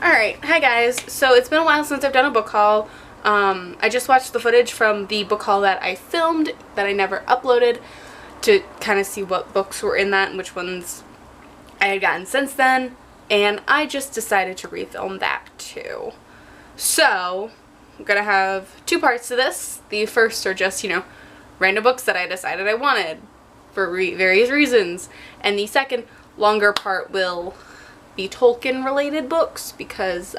Alright, hi guys. So it's been a while since I've done a book haul. I just watched the footage from the book haul that I filmed that I never uploaded to kind of see what books were in that and which ones I had gotten since then. And I just decided to refilm that too. So I'm going to have two parts to this. The first are just, random books that I decided I wanted for various reasons. And the second, longer part will be Tolkien related books because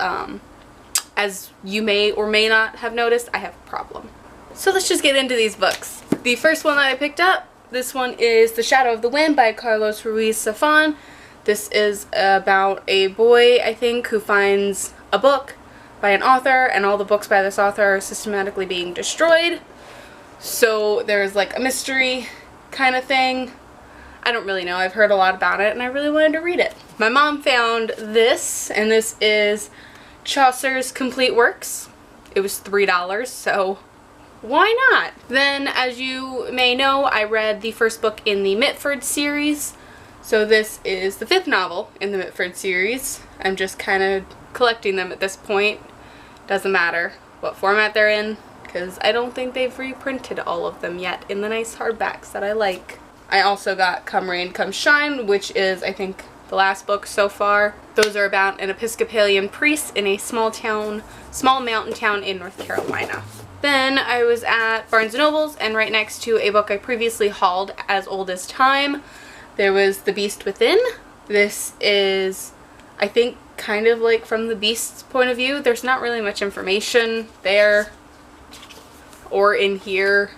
as you may or may not have noticed, I have a problem. So let's just get into these books. The first one that I picked up, this one is The Shadow of the Wind by Carlos Ruiz Zafón. This is about a boy, I think, who finds a book by an author, and all the books by this author are systematically being destroyed. So there's like a mystery kind of thing. I don't really know. I've heard a lot about it and I really wanted to read it. My mom found this, and this is Chaucer's Complete Works. It was $3, so why not? Then, as you may know, I read the first book in the Mitford series. So this is the 5th novel in the Mitford series. I'm just kind of collecting them at this point. Doesn't matter what format they're in, because I don't think they've reprinted all of them yet in the nice hardbacks that I like. I also got Come Rain, Come Shine, which is, I think, the last book so far. Those are about an Episcopalian priest in a small mountain town in North Carolina. Then I was at Barnes & Noble's, and right next to a book I previously hauled, As Old as Time, there was The Beast Within. This is, I think, kind of like from the Beast's point of view. There's not really much information there or in here,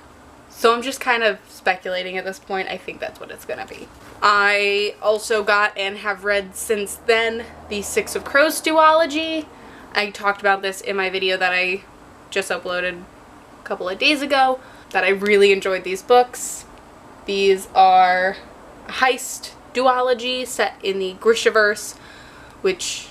so I'm just kind of speculating at this point. I think that's what it's gonna be. I also got and have read since then the Six of Crows duology. I talked about this in my video that I just uploaded a couple of days ago, that I really enjoyed these books. These are a heist duology set in the Grishaverse, which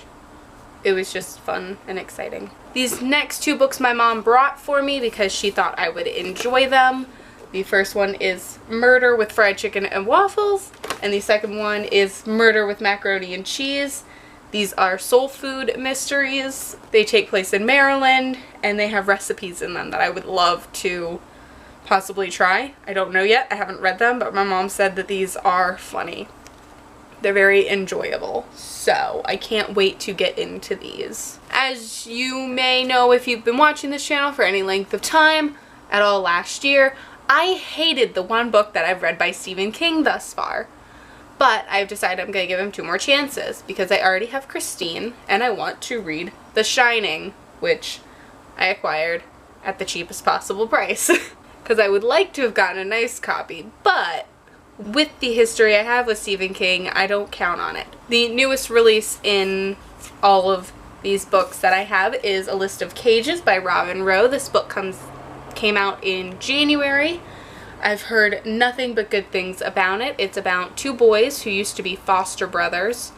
it was just fun and exciting. These next two books my mom brought for me because she thought I would enjoy them. The first one is Murder with Fried Chicken and Waffles, and the second one is Murder with Macaroni and Cheese. These are soul food mysteries. They take place in Maryland, and they have recipes in them that I would love to possibly try. I don't know yet. I haven't read them, but my mom said that these are funny. They're very enjoyable, so I can't wait to get into these. As you may know if you've been watching this channel for any length of time at all last year, I hated the one book that I've read by Stephen King thus far, but I've decided I'm going to give him 2 more chances because I already have Christine and I want to read The Shining, which I acquired at the cheapest possible price because I would like to have gotten a nice copy, but with the history I have with Stephen King, I don't count on it. The newest release in all of these books that I have is A List of Cages by Robin Rowe. This book came out in January. I've heard nothing but good things about it. It's about 2 boys who used to be foster brothers,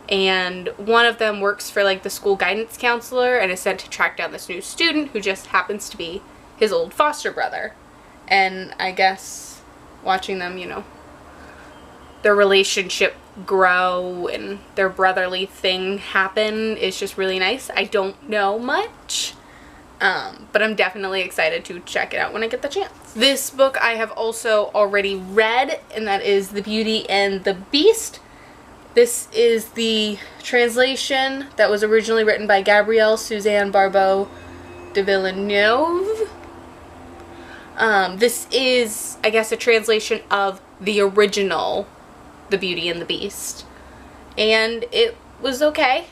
and one of them works for like the school guidance counselor and is sent to track down this new student who just happens to be his old foster brother. And I guess watching them, their relationship grow and their brotherly thing happen is just really nice. I don't know much. But I'm definitely excited to check it out when I get the chance. This book I have also already read, and that is The Beauty and the Beast. This is the translation that was originally written by Gabrielle Suzanne Barbeau de Villeneuve. This is, I guess, a translation of the original The Beauty and the Beast. And it was okay.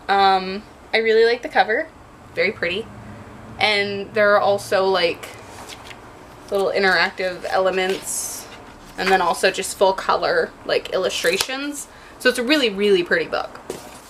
I really like the cover. Very pretty. And there are also like little interactive elements, and then also just full color like illustrations. So it's a really, really pretty book.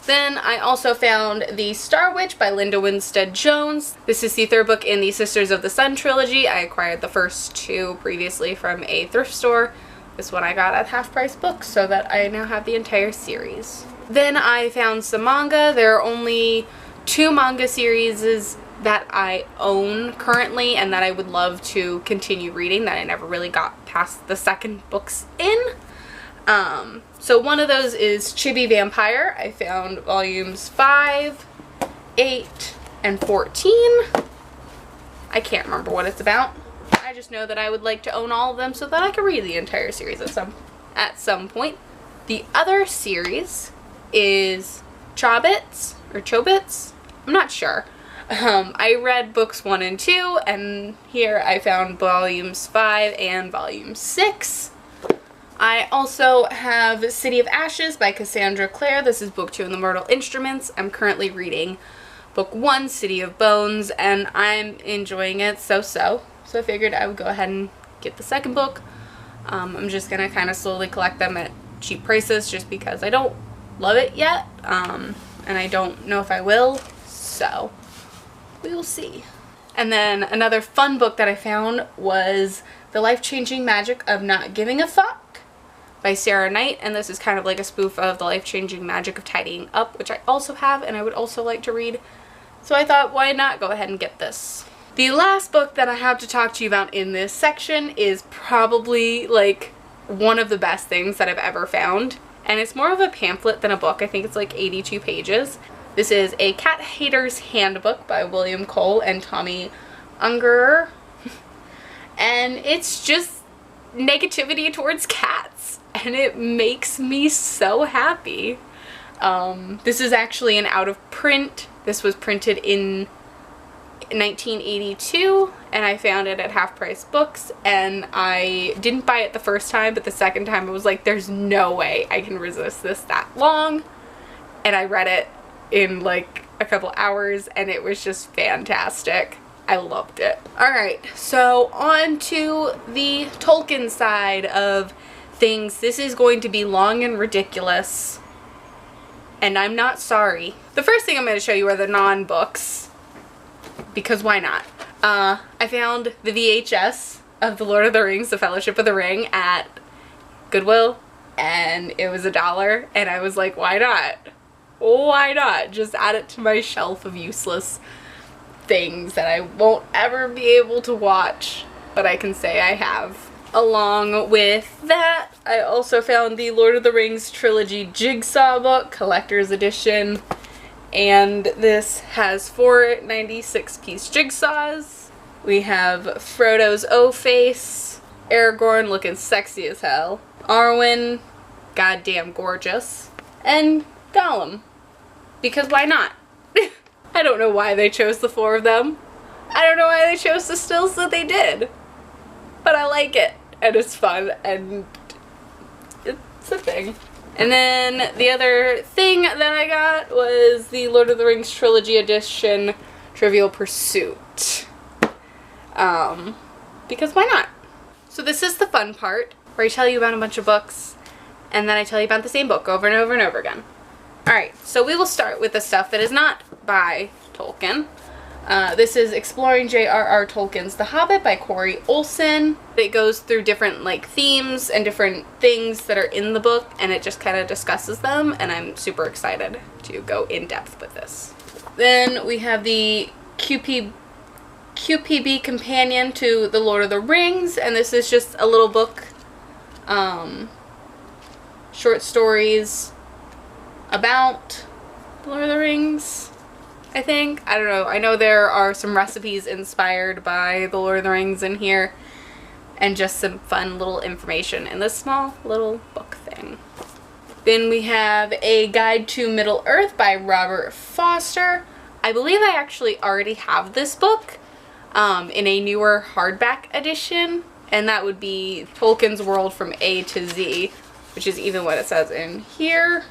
Then I also found The Star Witch by Linda Winstead Jones. This is the 3rd book in the Sisters of the Sun trilogy. I acquired the first 2 previously from a thrift store. This one I got at Half Price Books, so that I now have the entire series. Then I found some manga. There are only 2 manga series that I own currently and that I would love to continue reading that I never really got past the 2nd books in. So one of those is Chibi Vampire. I found volumes 5 8, and 14. I can't remember what it's about. I just know that I would like to own all of them so that I can read the entire series at some point. The other series is Chobits, or Chobits? I'm not sure. I read books 1 and 2, and here I found volumes 5 and volume 6. I also have City of Ashes by Cassandra Clare. This is book 2 in the Mortal Instruments. I'm currently reading book 1, City of Bones, and I'm enjoying it so-so. So I figured I would go ahead and get the second book. I'm just going to kind of slowly collect them at cheap prices just because I don't love it yet, and I don't know if I will, so we will see. And then another fun book that I found was The Life-Changing Magic of Not Giving a Fuck by Sarah Knight, and this is kind of like a spoof of The Life-Changing Magic of Tidying Up, which I also have and I would also like to read. So I thought, why not go ahead and get this. The last book that I have to talk to you about in this section is probably like one of the best things that I've ever found. And it's more of a pamphlet than a book. I think it's like 82 pages. This is A Cat Hater's Handbook by William Cole and Tommy Ungerer. And it's just negativity towards cats. And it makes me so happy. This is actually an out of print. This was printed in 1982, and I found it at Half Price Books, and I didn't buy it the first time, but the second time I was like, there's no way I can resist this that long, and I read it in like a couple hours, and it was just fantastic. I loved it. Alright, so on to the Tolkien side of things. This is going to be long and ridiculous, and I'm not sorry. The first thing I'm going to show you are the non-books, because why not? I found the VHS of The Lord of the Rings, The Fellowship of the Ring at Goodwill, and it was $1, and I was like, why not? Why not? Just add it to my shelf of useless things that I won't ever be able to watch, but I can say I have. Along with that, I also found the Lord of the Rings Trilogy Jigsaw book, Collector's Edition. And this has 4 96-piece jigsaws. We have Frodo's O-Face, Aragorn looking sexy as hell, Arwen, goddamn gorgeous, and Gollum. Because why not? I don't know why they chose the 4 of them. I don't know why they chose the stills that they did. But I like it, and it's fun, and it's a thing. And then the other thing that I got was the Lord of the Rings Trilogy Edition Trivial Pursuit. Because why not? So this is the fun part, where I tell you about a bunch of books, and then I tell you about the same book over and over and over again. Alright, so we will start with the stuff that is not by Tolkien. This is Exploring J.R.R. Tolkien's The Hobbit by Corey Olsen. It goes through different like themes and different things that are in the book, and it just kind of discusses them, and I'm super excited to go in depth with this. Then we have the QPB companion to The Lord of the Rings, and this is just a little book, short stories about The Lord of the Rings. I think. I don't know. I know there are some recipes inspired by The Lord of the Rings in here, and just some fun little information in this small little book thing. Then we have A Guide to Middle-earth by Robert Foster. I believe I actually already have this book in a newer hardback edition, and that would be Tolkien's World from A to Z, which is even what it says in here.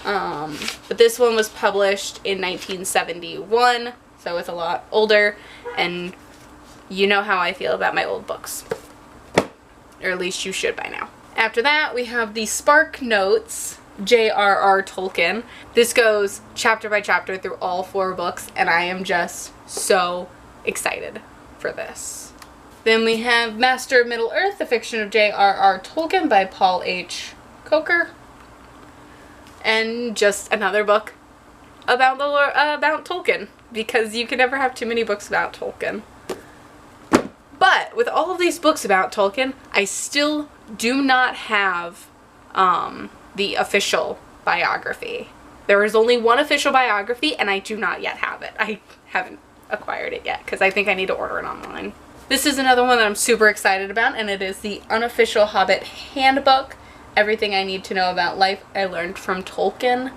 But this one was published in 1971, so it's a lot older, and you know how I feel about my old books. Or at least you should by now. After that, we have the Sparknotes, J.R.R. Tolkien. This goes chapter by chapter through all 4 books, and I am just so excited for this. Then we have Master of Middle-earth, The Fiction of J.R.R. Tolkien by Paul H. Coker. And just another book about Tolkien, because you can never have too many books about Tolkien. But with all of these books about Tolkien, I still do not have the official biography. There is only one official biography, and I do not yet have it. I haven't acquired it yet because I think I need to order it online. This is another one that I'm super excited about, and it is the Unofficial Hobbit Handbook. Everything I need to know about life I learned from Tolkien.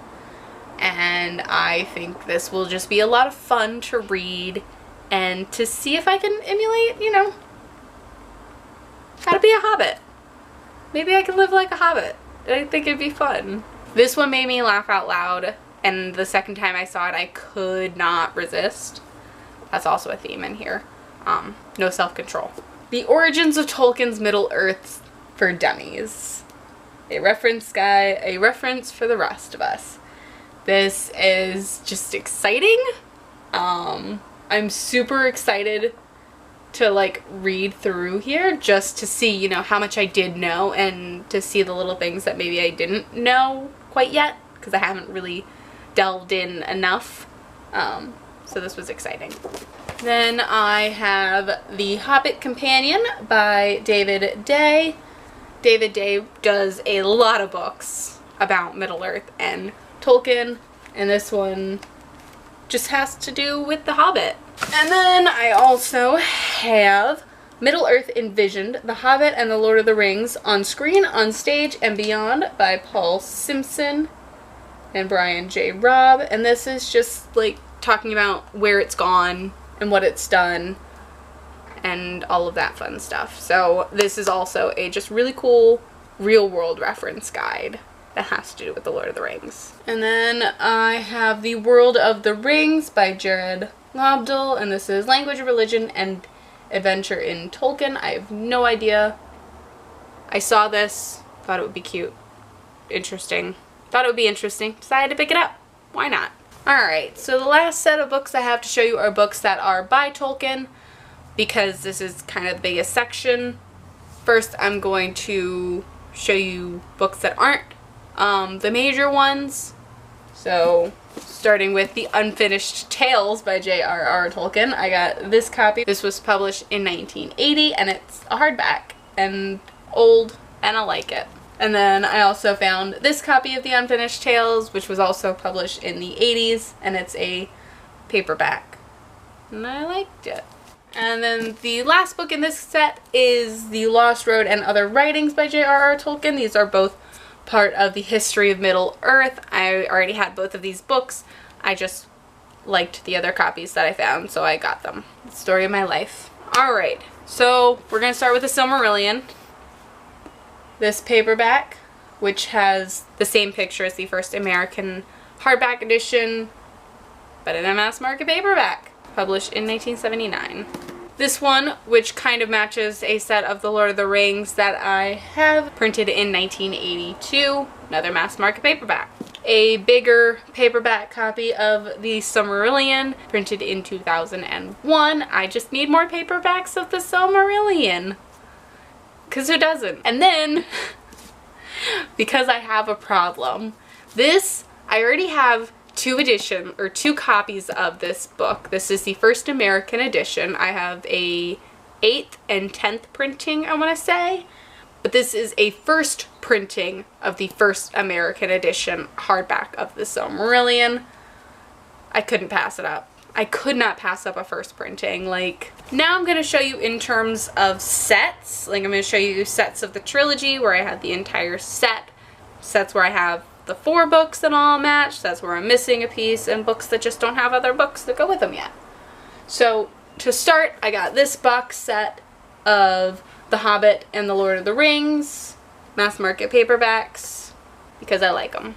And I think this will just be a lot of fun to read and to see if I can emulate, you know, how to be a hobbit. Maybe I can live like a hobbit. I think it'd be fun. This one made me laugh out loud, and the second time I saw it I could not resist. That's also a theme in here. No self-control. The Origins of Tolkien's Middle-earth for Dummies. A reference for the rest of us. This is just exciting. I'm super excited to like read through here just to see, you know, how much I did know and to see the little things that maybe I didn't know quite yet because I haven't really delved in enough. So this was exciting. Then I have The Hobbit Companion by David Day. David Day does a lot of books about Middle-earth and Tolkien, and this one just has to do with The Hobbit. And then I also have Middle-earth Envisioned, The Hobbit and the Lord of the Rings on Screen, on Stage, and Beyond by Paul Simpson and Brian J. Robb. And this is just like talking about where it's gone and what it's done and all of that fun stuff. So this is also a just really cool real world reference guide that has to do with the Lord of the Rings. And then I have The World of the Rings by Jared Lobdell, and this is Language, Religion, and Adventure in Tolkien. I have no idea. I saw this, thought it would be cute, interesting. Thought it would be interesting, decided to pick it up. Why not? Alright, so the last set of books I have to show you are books that are by Tolkien, because this is kind of the biggest section. First, I'm going to show you books that aren't the major ones. So, starting with The Unfinished Tales by J.R.R. Tolkien. I got this copy. This was published in 1980, and it's a hardback, and old, and I like it. And then I also found this copy of The Unfinished Tales, which was also published in the 80s, and it's a paperback. And I liked it. And then the last book in this set is The Lost Road and Other Writings by J.R.R. Tolkien. These are both part of the history of Middle-earth. I already had both of these books. I just liked the other copies that I found, so I got them. The story of my life. Alright, so we're going to start with The Silmarillion. This paperback, which has the same picture as the first American hardback edition, but in a mass market paperback, published in 1979. This one, which kind of matches a set of The Lord of the Rings that I have, printed in 1982, another mass market paperback. A bigger paperback copy of The Silmarillion, printed in 2001. I just need more paperbacks of The Silmarillion. Because who doesn't? And then, because I have a problem, I already have two copies of this book. This is the first American edition. I have a 8th and 10th printing, I want to say. But this is a first printing of the first American edition hardback of The Silmarillion. I couldn't pass it up. I could not pass up a first printing. Like, now I'm going to show you in terms of sets. Like, I'm going to show you sets of the trilogy where I had the entire set. Sets where I have the 4 books that all match. Sets where I'm missing a piece. And books that just don't have other books that go with them yet. So, to start, I got this box set of The Hobbit and The Lord of the Rings. Mass market paperbacks. Because I like them.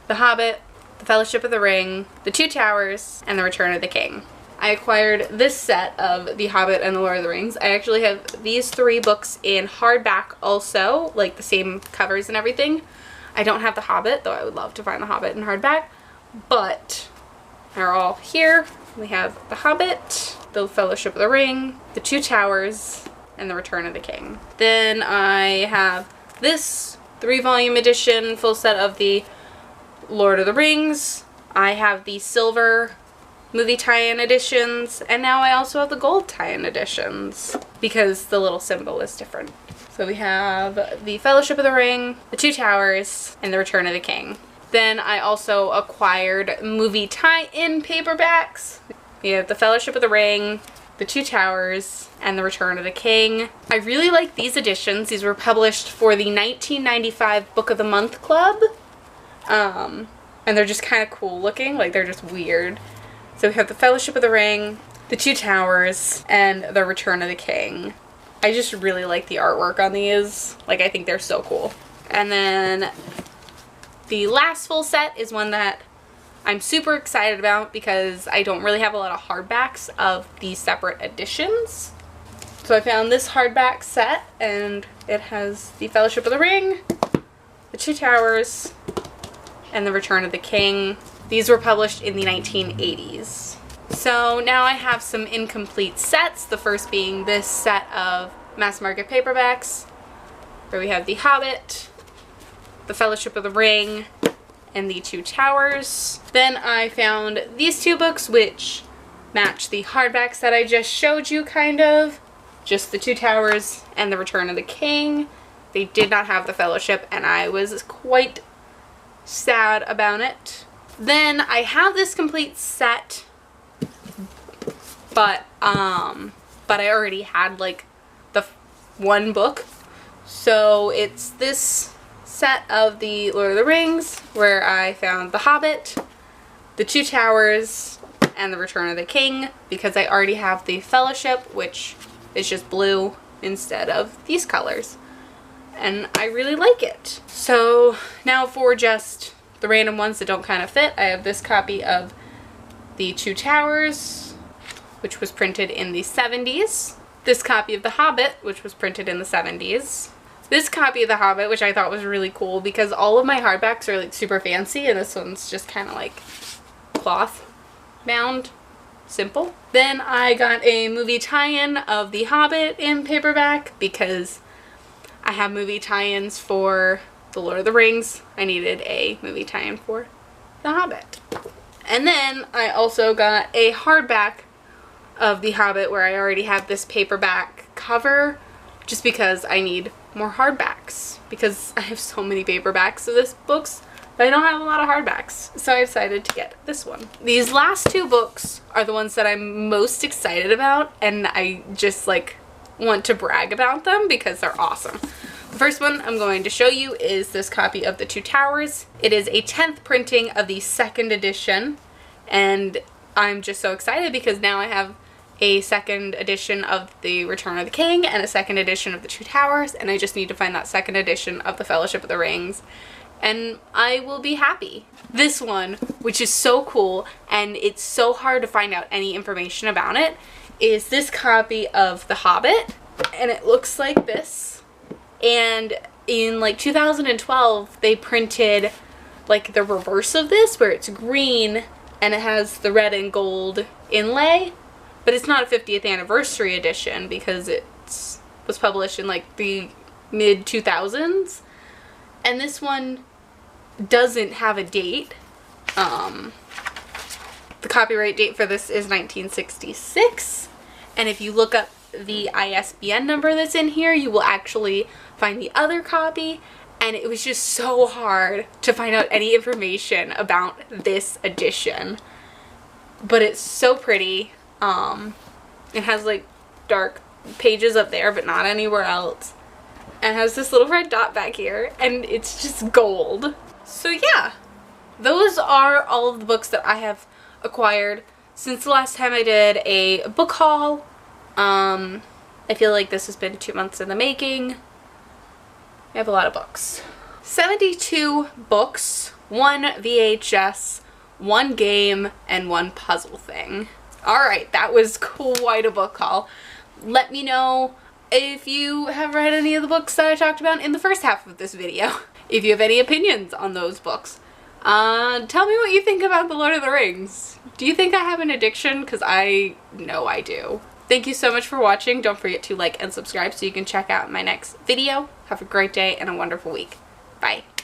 The Hobbit, The Fellowship of the Ring, The Two Towers, and The Return of the King. I acquired this set of The Hobbit and The Lord of the Rings. I actually have these 3 books in hardback also, like the same covers and everything. I don't have The Hobbit, though I would love to find The Hobbit in hardback, but they're all here. We have The Hobbit, The Fellowship of the Ring, The Two Towers, and The Return of the King. Then I have this 3-volume edition, full set of the Lord of the Rings. I have the silver movie tie-in editions, and now I also have the gold tie-in editions because the little symbol is different. So we have the Fellowship of the Ring, The Two Towers, and The Return of the King. Then I also acquired movie tie-in paperbacks. We have The Fellowship of the Ring, The Two Towers, and The Return of the King. I really like these editions. These were published for the 1995 Book of the Month Club. And they're just kind of cool looking, like they're just weird. So we have The Fellowship of the Ring, The Two Towers, and The Return of the King. I just really like the artwork on these. Like, I think they're so cool. And then the last full set is one that I'm super excited about because I don't really have a lot of hardbacks of these separate editions. So I found this hardback set, and it has The Fellowship of the Ring, The Two Towers, and The Return of the King. These were published in the 1980s. So now I have some incomplete sets, the first being this set of mass market paperbacks, where we have The Hobbit, The Fellowship of the Ring, and The Two Towers. Then I found these two books, which match the hardbacks that I just showed you, kind of. Just The Two Towers and The Return of the King. They did not have The Fellowship, and I was quite sad about it. Then I have this complete set, but I already had like the one book. So it's this set of the Lord of the Rings, where I found The Hobbit, The Two Towers, and The Return of the King, because I already have The Fellowship, which is just blue instead of these colors. And I really like it. So now for just the random ones that don't kind of fit, I have this copy of The Two Towers, which was printed in the 70s. This copy of The Hobbit, which was printed in the 70s. This copy of The Hobbit, which I thought was really cool because all of my hardbacks are like super fancy, and this one's just kind of like cloth bound, simple. Then I got a movie tie-in of The Hobbit in paperback because I have movie tie-ins for The Lord of the Rings. I needed a movie tie-in for The Hobbit. And then I also got a hardback of The Hobbit, where I already have this paperback cover, just because I need more hardbacks, because I have so many paperbacks of this books, but I don't have a lot of hardbacks, so I decided to get this one. These last two books are the ones that I'm most excited about, and I just like want to brag about them because they're awesome. The first one I'm going to show you is this copy of The Two Towers. It is a 10th printing of the 2nd edition, and I'm just so excited because now I have a 2nd edition of The Return of the King and a 2nd edition of The Two Towers, and I just need to find that 2nd edition of The Fellowship of the Rings, and I will be happy. This one, which is so cool, and it's so hard to find out any information about it, is this copy of The Hobbit, and it looks like this. And in like 2012, they printed like the reverse of this, where it's green and it has the red and gold inlay. But it's not a 50th anniversary edition because it was published in like the mid 2000s. And this one doesn't have a date. The copyright date for this is 1966. And if you look up the ISBN number that's in here, you will actually find the other copy. And it was just so hard to find out any information about this edition. But it's so pretty. It has like dark pages up there, but not anywhere else. And it has this little red dot back here, and it's just gold. So yeah, those are all of the books that I have acquired since the last time I did a book haul. I feel like this has been 2 months in the making. I have a lot of books. 72 books, 1 VHS, 1 game, and 1 puzzle thing. Alright, that was quite a book haul. Let me know if you have read any of the books that I talked about in the first half of this video. If you have any opinions on those books. Tell me what you think about The Lord of the Rings. Do you think I have an addiction? Because I know I do. Thank you so much for watching. Don't forget to like and subscribe so you can check out my next video. Have a great day and a wonderful week. Bye.